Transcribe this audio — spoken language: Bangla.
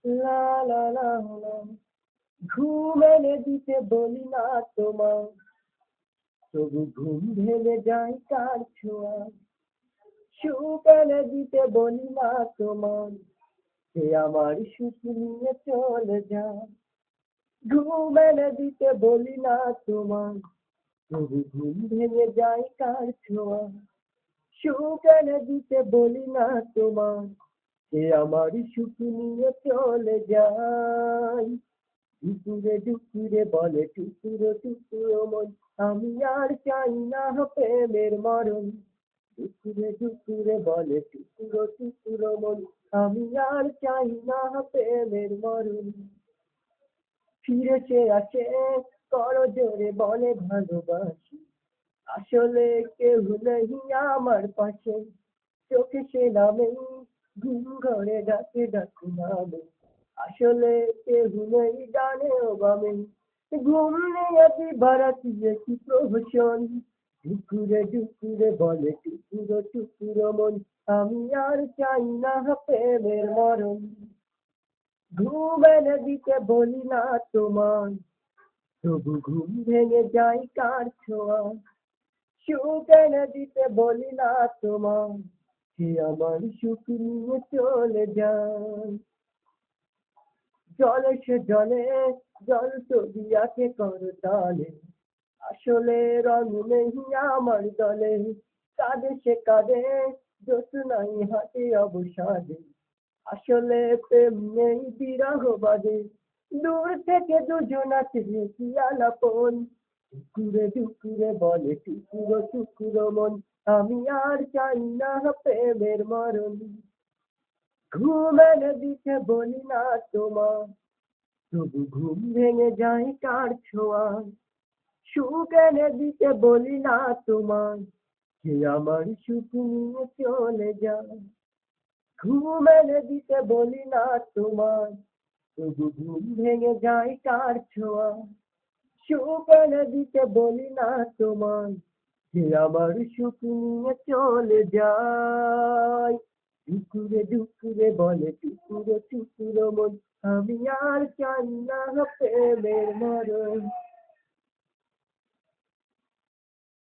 লা লা লা লা। ঘুম এনে দিতে বলি না তোমায়, তবু ঘুম ভেঙে যায় কার ছোঁয়ায়। সুখ এনে দিতে বলি না তোমায়, সে আমার সুখ নিয়ে চলে যায়। ঘুম এনে দিতে বলি না তোমায়, তবু ঘুম ভেঙে যায় কার ছোঁয়ায়। সুখ এনে দিতে বলি না তোমায়, সে আমার সুখ নিয়ে চলে যায়। দুপুরে দুপুরে বলে টুকুরো টুকুরো মন, আমি আর চাই না প্রেমের মরণ। দুপুরে দুপুরে বলে টুকুরো টুকুরো মন, আমি আর চাই না প্রেমের মরণ। ফিরে সে আসে করজোরে বলে ভালোবাসি, আসলে কেউ নেই আমার পাশে। চোখে সে নামে, ঘুম ঘরে ডাকে ডাকে নামে, আসলে কেউ নেই ডানে ও বামে। ঘুম নিয়ে দিবারাত্রি কি প্রহসন, দুপুরে দুপুরে বলে টুকুরো টুকুরো মন, আমি আর চাই না প্রেমের মরণ। ঘুম এনে দিতে বলি না তোমায়, তবু ঘুম ভেঙে যায় কার ছোঁয়ায়। সুখ এনে দিতে বলি না তোমায়, সে আমার সুখ নিয়ে চলে যায়। জলে সে জলে, জল ছবি আছে করতালে, আসলে রং নেই আমার দলে। কাঁদে সে কাঁদে, জ্যোৎস্নাই হাতে অবসাদে, আসলে প্রেম নেই বিরহ বাদে। দূর থেকে দুজন আছে কি আলাপন, টুকুরে টুকুরে বলে টুকুরো টুকুরো মন, আমি আর চাই না প্রেমের মরণ। ঘুম এনে দিতে বলি না তোমায়, তবু ঘুম ভেঙে যায় কার ছোঁয়ায়। সুখ এনে দিতে বলি না তোমায়, যে আমার সুখ নিয়ে চলে যায়। ঘুম এনে দিতে বলি না তোমায়, তবু ঘুম ভেঙে যায় কার ছোঁয়ায়। সুখ এনে দিতে বলি না তোমায়, যে আমার সুখ নিয়ে চলে যায়। দুপুরে দুপুরে বলে টুকুরো টুকুরো মন, আমি আর চাই না প্রেমের মরণ।